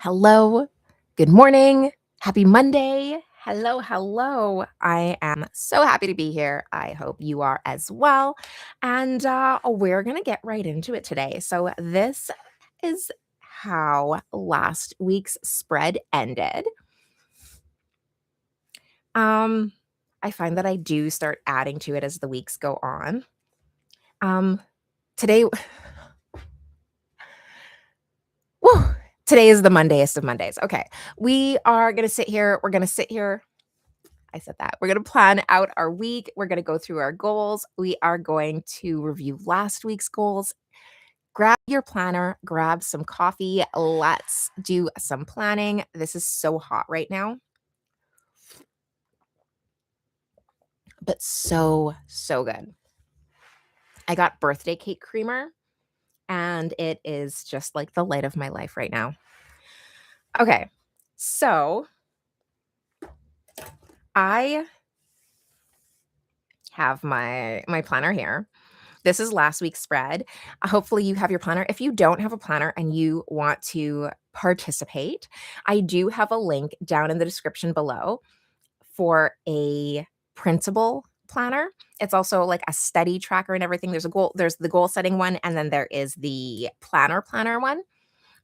Hello. Good morning. Happy Monday. Hello, hello. I am so happy to be here. I hope you are as well. And we're going to get right into it today. So, this is how last week's spread ended. Um, I find that I do start adding to it as the weeks go on. Um, today, whew, today is the Mondayest of Mondays. Okay. We are going to sit here. We're going to sit here. I said that. We're going to plan out our week. We're going to go through our goals. We are going to review last week's goals. Grab your planner, grab some coffee. Let's do some planning. This is so hot right now, but so good. I got birthday cake creamer, and it is just like the light of my life right now. Okay, so I have my planner here. This is last week's spread. Hopefully, you have your planner. If you don't have a planner and you want to participate, I do have a link down in the description below for a printable planner. It's also like a study tracker and everything. There's the goal setting one, and then there is the planner one.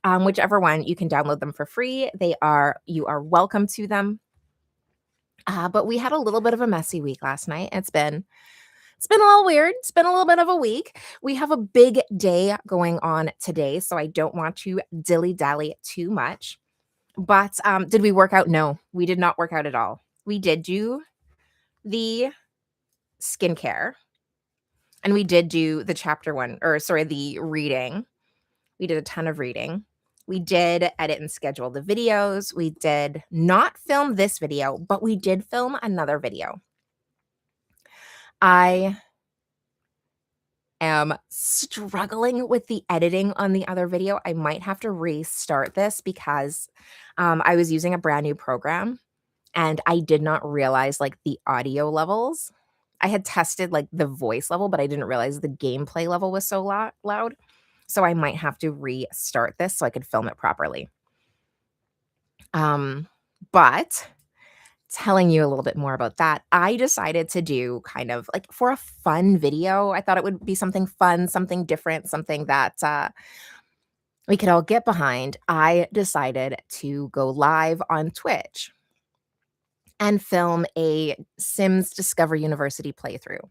Whichever one, you can download them for free. You are welcome to them. But we had a little bit of a messy week last night. It's been a little weird. It's been a little bit of a week. We have a big day going on today, so I don't want to dilly-dally too much. But, did we work out? No, we did not work out at all. We did do the skincare, and we did do the chapter 1 or sorry, the reading. We did a ton of reading. We did edit and schedule the videos. We did not film this video, but we did film another video. I am struggling with the editing on the other video. I might have to restart this because I was using a brand new program and I did not realize like the audio levels. I had tested like the voice level, but I didn't realize the gameplay level was so loud. So I might have to restart this so I could film it properly. But telling you a little bit more about that, I decided to do kind of like for a fun video. I thought it would be something fun, something different, something that we could all get behind. I decided to go live on Twitch and film a Sims Discover University playthrough.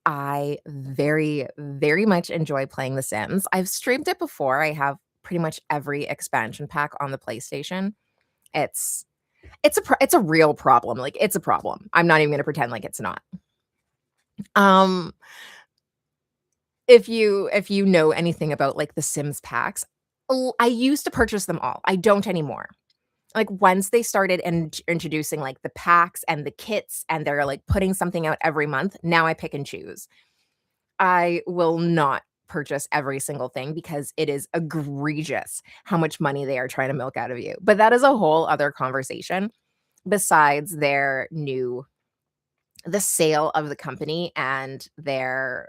I very much enjoy playing The Sims. I've streamed it before. I have pretty much every expansion pack on the PlayStation. It's it's a real problem, like, it's a problem. I'm not even gonna pretend like it's not. Um, if you know anything about, like, the Sims packs, I used to purchase them all. I don't anymore. Like, once they started introducing, like, the packs and the kits, and they're, like, putting something out every month, now I pick and choose. I will not purchase every single thing because it is egregious how much money they are trying to milk out of you, but that is a whole other conversation besides the sale of the company and they're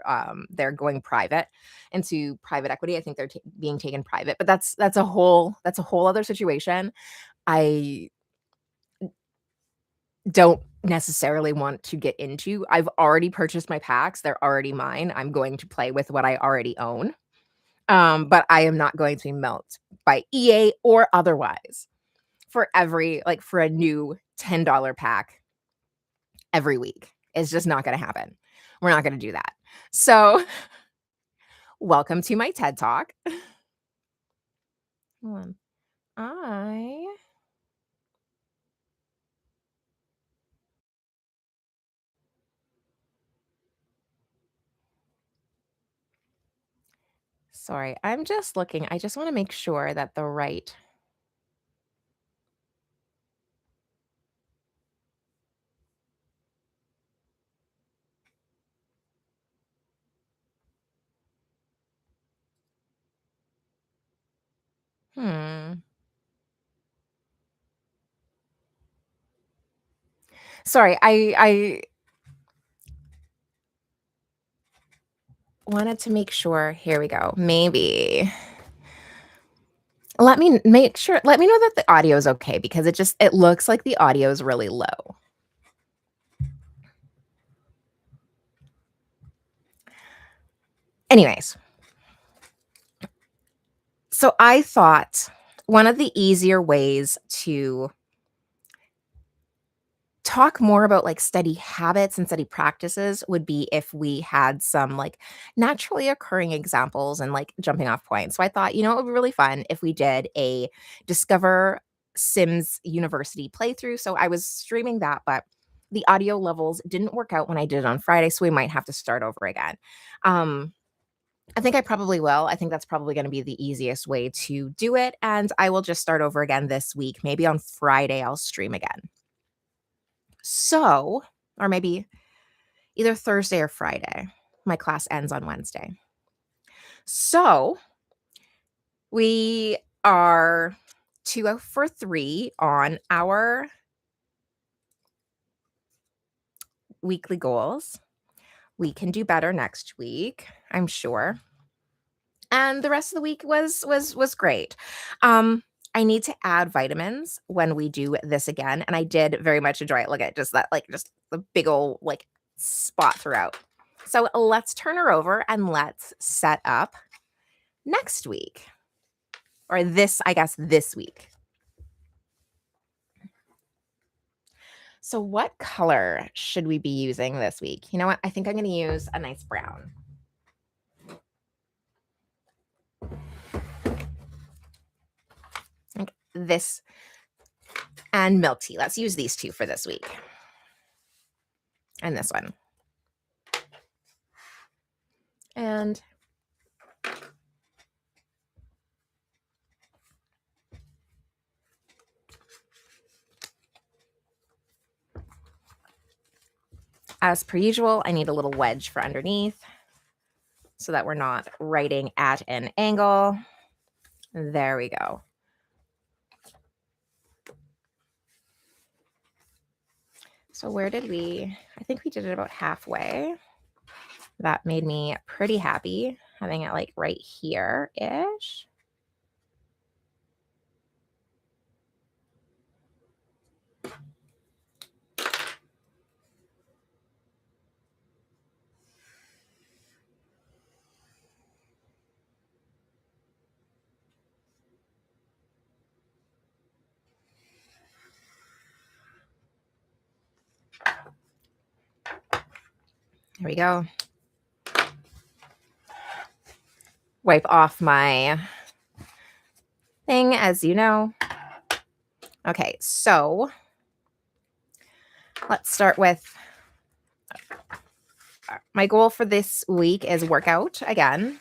going private into private equity. I think they're being taken private, but that's a whole other situation. I don't necessarily want to get into. I've already purchased my packs. They're already mine. I'm going to play with what I already own. But I am not going to be milked by EA or otherwise for a new $10 pack every week. It's just not gonna happen. We're not gonna do that. So, welcome to my TED Talk. Hold on. I sorry, I'm just looking. I just wanna make sure that the right hmm. Sorry, I wanted to make sure. Here we go. Maybe. let me know that the audio is okay because it looks like the audio is really low. Anyways, so I thought one of the easier ways to talk more about like study habits and study practices would be if we had some like naturally occurring examples and like jumping off points. So I thought, it would be really fun if we did a Discover Sims University playthrough. So I was streaming that, but the audio levels didn't work out when I did it on Friday, so we might have to start over again. Um, I think I probably will. I think that's probably going to be the easiest way to do it. And I will just start over again this week. Maybe on Friday, I'll stream again. So, or maybe either Thursday or Friday. My class ends on Wednesday. So, we are 2 out for 3 on our weekly goals. We can do better next week, I'm sure. And the rest of the week was great. I need to add vitamins when we do this again, and I did very much enjoy it. Look at just that, like, just the big old, like, spot throughout. So let's turn her over and let's set up next week. Or this, I guess, this week. So what color should we be using this week? You know what? I think I'm gonna use a nice brown. Like this and milk tea. Let's use these two for this week. And this one. And as per usual, I need a little wedge for underneath so that we're not writing at an angle. There we go. So where did I think we did it about halfway. That made me pretty happy having it like right here-ish. There we go. Wipe off my thing, as you know. Okay, so let's start with my goal for this week is workout again.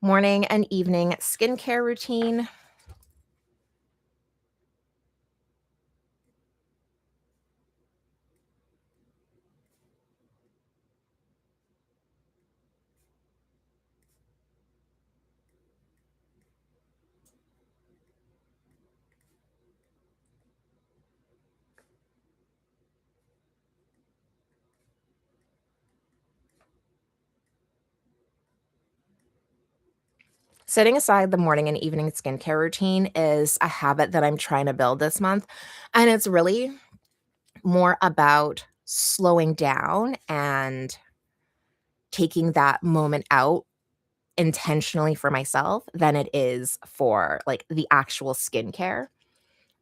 Morning and evening skincare routine. Setting aside the morning and evening skincare routine is a habit that I'm trying to build this month. And it's really more about slowing down and taking that moment out intentionally for myself than it is for like the actual skincare.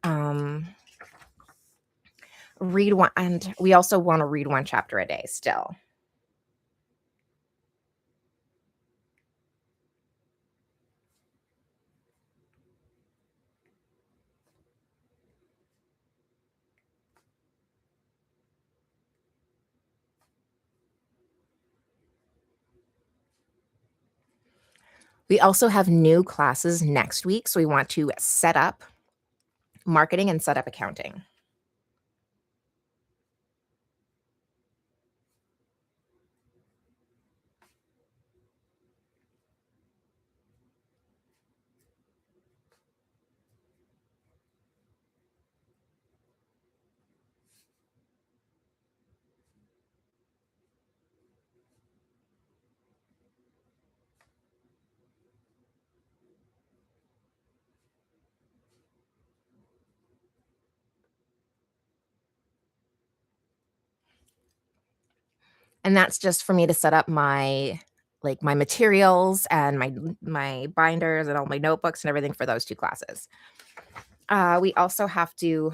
Um, read one, and we also want to read one chapter a day still. We also have new classes next week, so we want to set up marketing and set up accounting. And that's just for me to set up my my materials and my binders and all my notebooks and everything for those 2 classes. We also have to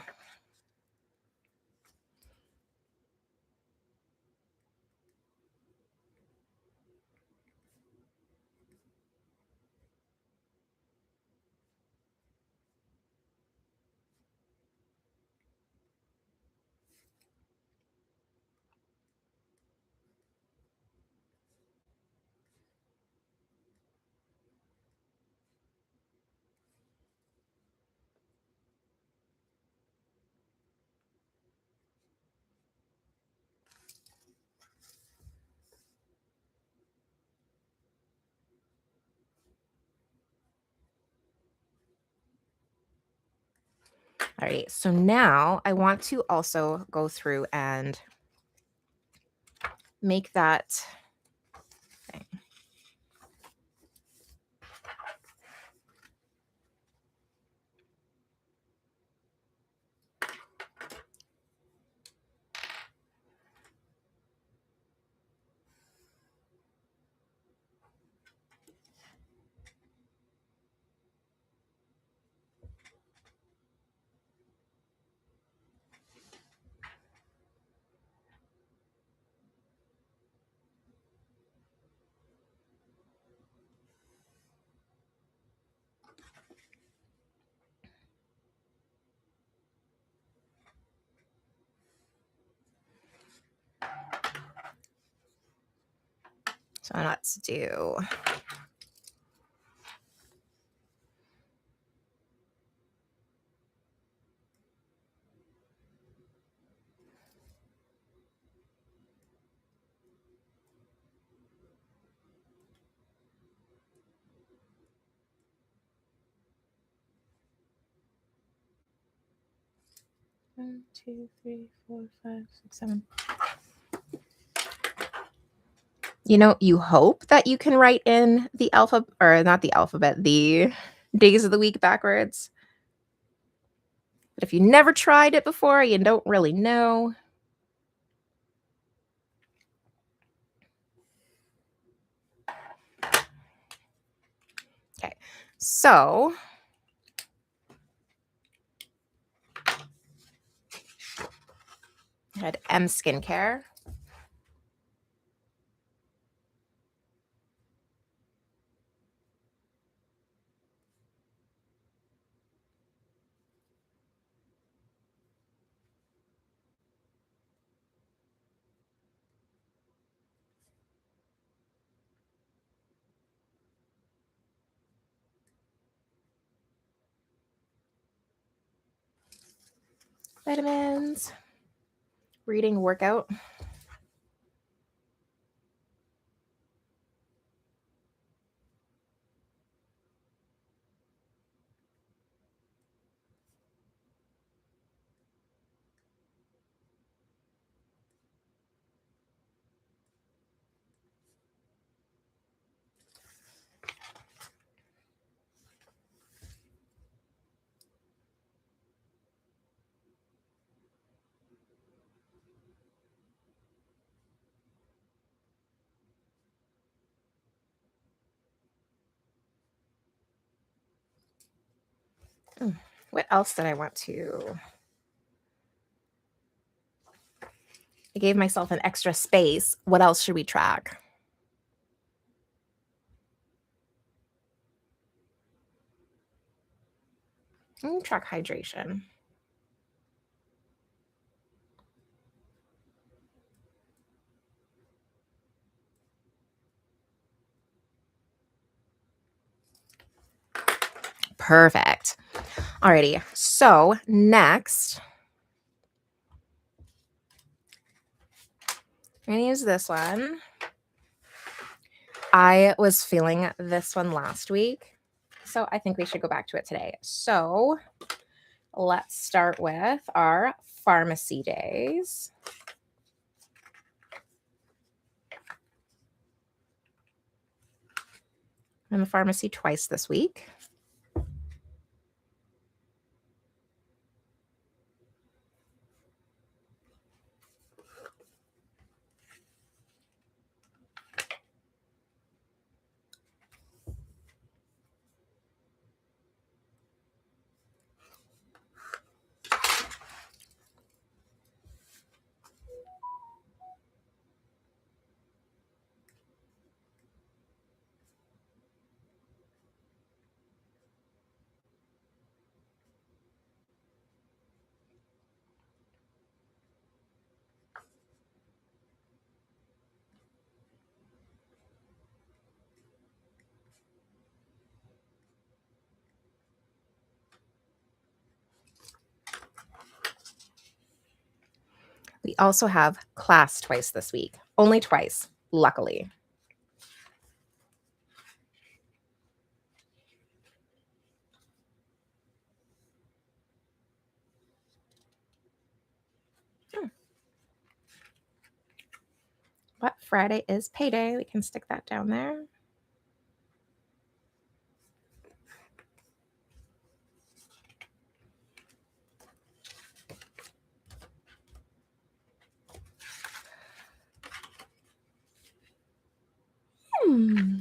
all right, so now I want to also go through and make that thing. So let's do one, two, three, four, five, six, seven. You know, you hope that you can write in the alphabet, or not the alphabet, the days of the week backwards. But if you never tried it before, you don't really know. Okay, so I had M Skincare. Vitamins. Reading workout. What else did I want to? I gave myself an extra space. What else should we track? Track hydration. Perfect. Alrighty. So next, I'm gonna use this one. I was feeling this one last week, so I think we should go back to it today. So let's start with our pharmacy days. I'm in the pharmacy twice this week. We also have class twice this week. Only twice, luckily. But Friday is payday. We can stick that down there. Hmm.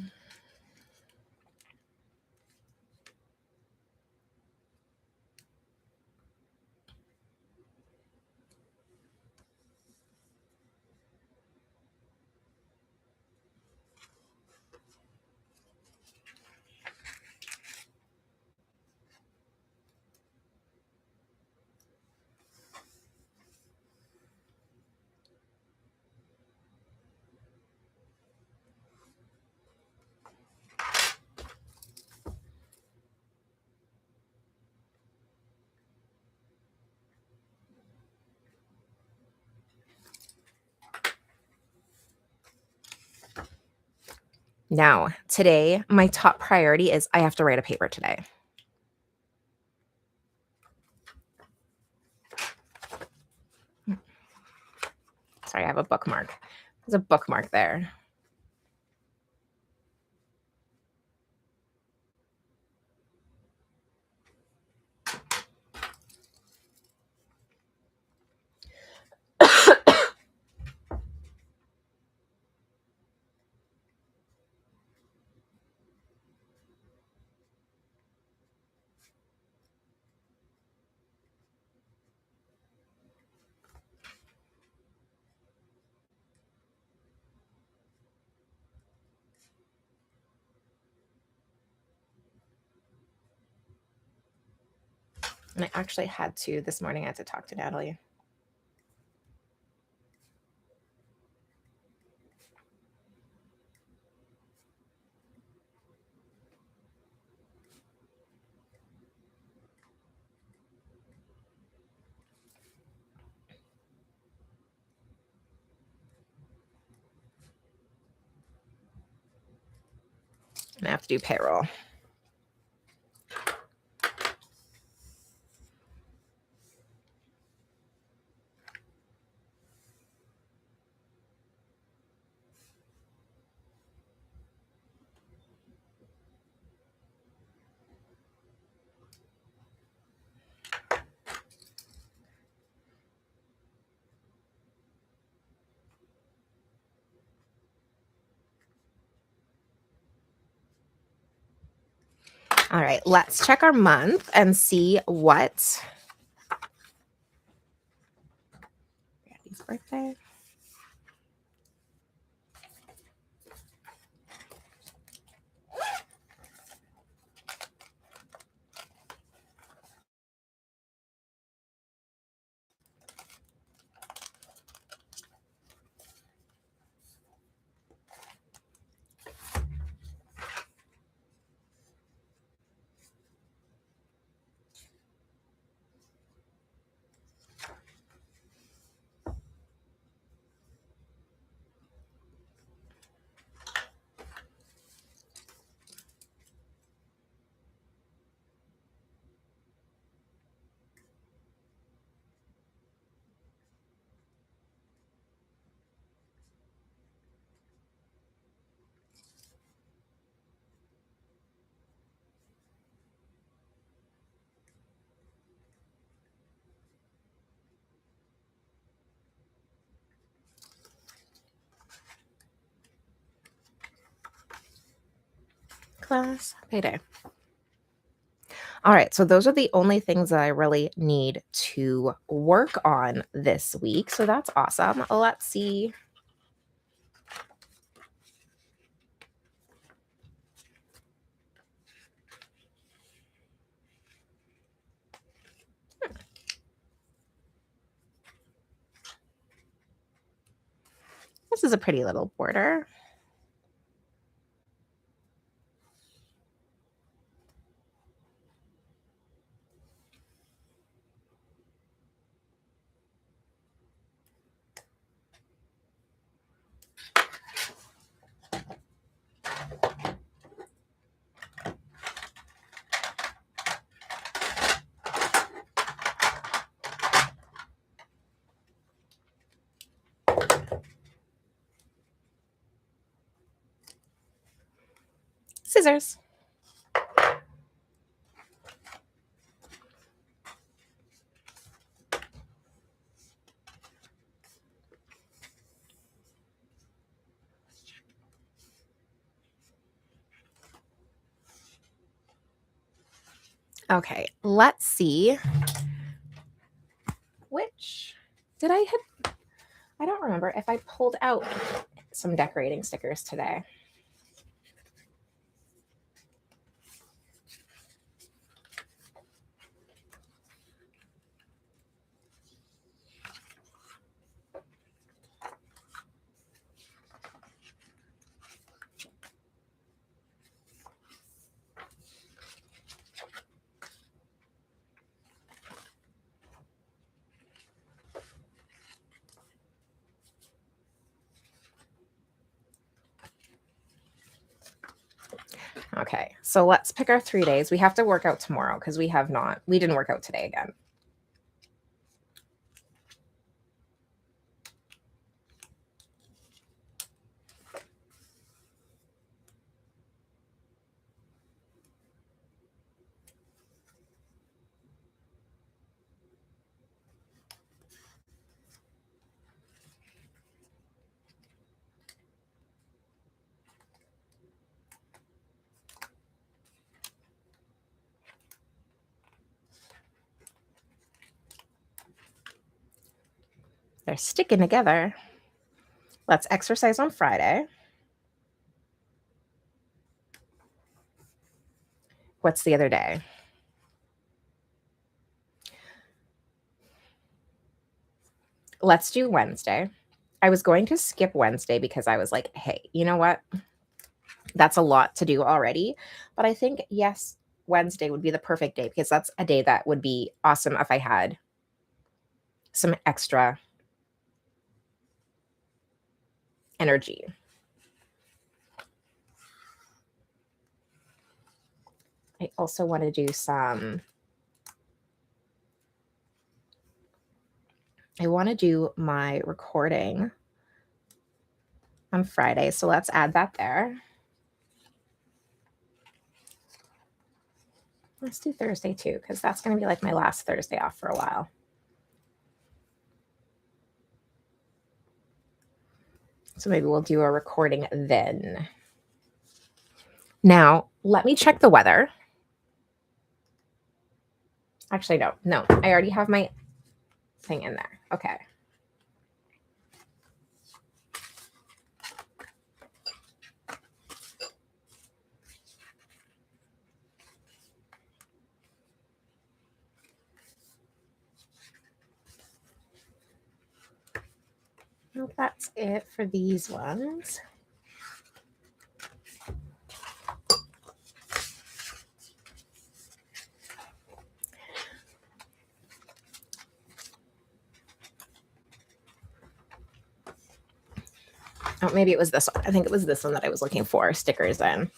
Now, today, my top priority is I have to write a paper today. Sorry, I have a bookmark. There's a bookmark there. And I actually had to, this morning, I had to talk to Natalie. And I have to do payroll. All right, let's check our month and see what Randy's birthday. Class payday. All right, so those are the only things that I really need to work on this week. So that's awesome. Let's see. This is a pretty little border. scissors. Okay, let's see. Which did I hit? I don't remember if I pulled out some decorating stickers today. Okay, so let's pick our 3 days. We have to work out tomorrow because we didn't work out today again. They're sticking together. Let's exercise on Friday. What's the other day? Let's do Wednesday. I was going to skip Wednesday because I was like, hey, you know what? That's a lot to do already. But I think, yes, Wednesday would be the perfect day because that's a day that would be awesome if I had some extra energy. I also want to do I want to do my recording on Friday. So let's add that there. Let's do Thursday too, because that's going to be like my last Thursday off for a while. So maybe we'll do a recording then. Now, let me check the weather. Actually, no, I already have my thing in there. Okay. Well, that's it for these ones. Oh, maybe it was this one. I think it was this one that I was looking for stickers in.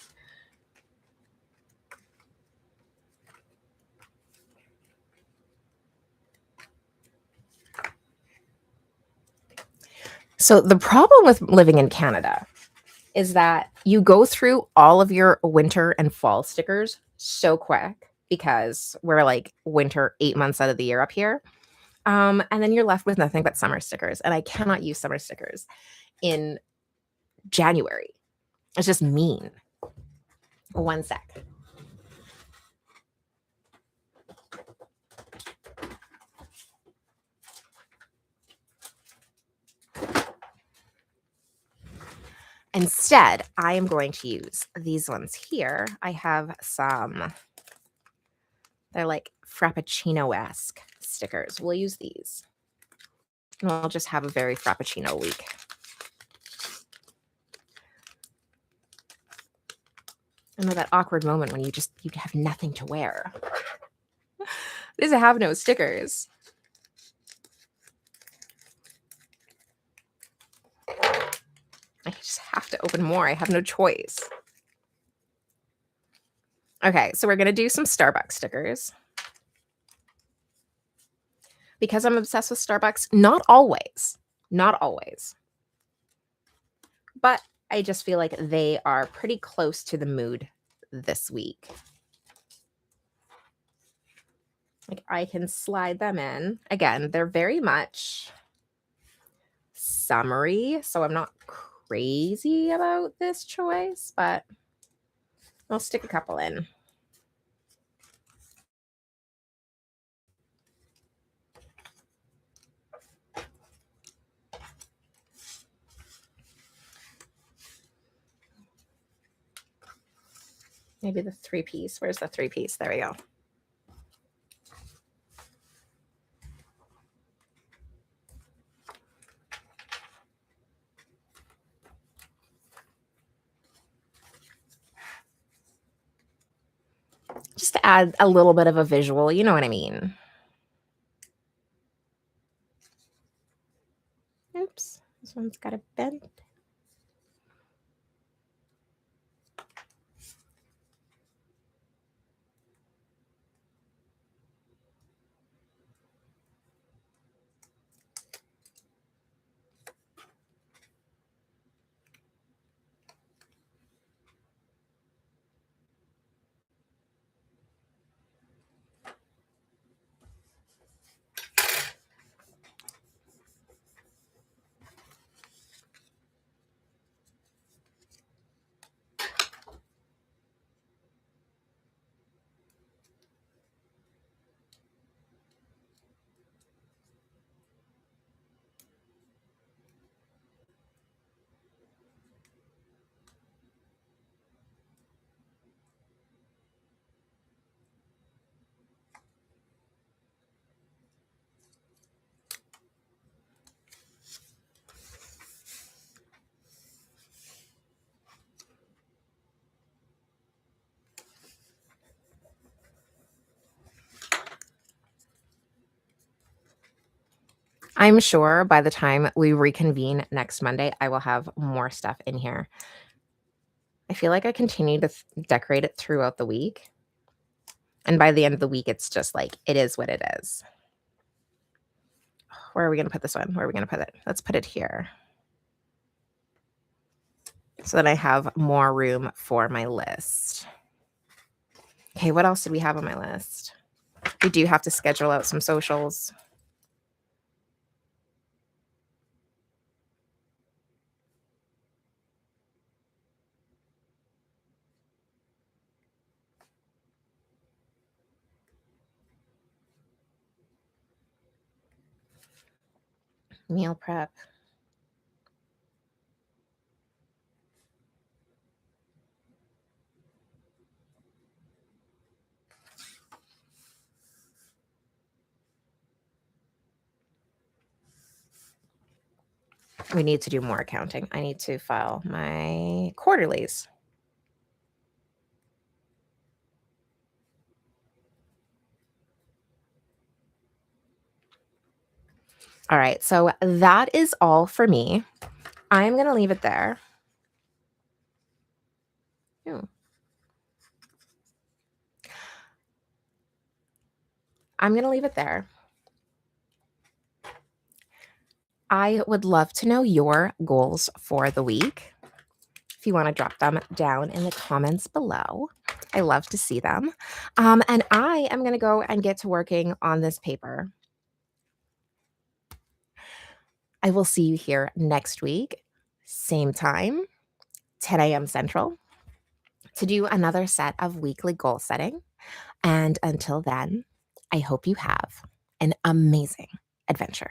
So the problem with living in Canada is that you go through all of your winter and fall stickers so quick because we're like winter 8 months out of the year up here. And then you're left with nothing but summer stickers. And I cannot use summer stickers in January. It's just mean. One sec. Instead, I am going to use these ones here. I have some, they're like Frappuccino-esque stickers. We'll use these. And we'll just have a very Frappuccino week. I know that awkward moment when you have nothing to wear. These have no stickers. I just have to open more. I have no choice. Okay, so we're going to do some Starbucks stickers. Because I'm obsessed with Starbucks, not always. Not always. But I just feel like they are pretty close to the mood this week. Like, I can slide them in. Again, they're very much summery, so I'm not crazy about this choice, but I'll stick a couple in. Maybe the 3-piece. Where's the 3-piece? There we go. Just to add a little bit of a visual, you know what I mean? Oops, this one's got a bend. I'm sure by the time we reconvene next Monday, I will have more stuff in here. I feel like I continue to decorate it throughout the week. And by the end of the week, it's just like, it is what it is. Where are we going to put this one? Where are we going to put it? Let's put it here, so that I have more room for my list. Okay, what else did we have on my list? We do have to schedule out some socials. Meal prep. We need to do more accounting. I need to file my quarterlies. All right, so that is all for me. I'm going to leave it there. Ooh. I'm going to leave it there. I would love to know your goals for the week. If you want to drop them down in the comments below, I love to see them. And I am going to go and get to working on this paper. I will see you here next week, same time, 10 a.m. Central, to do another set of weekly goal setting. And until then, I hope you have an amazing adventure.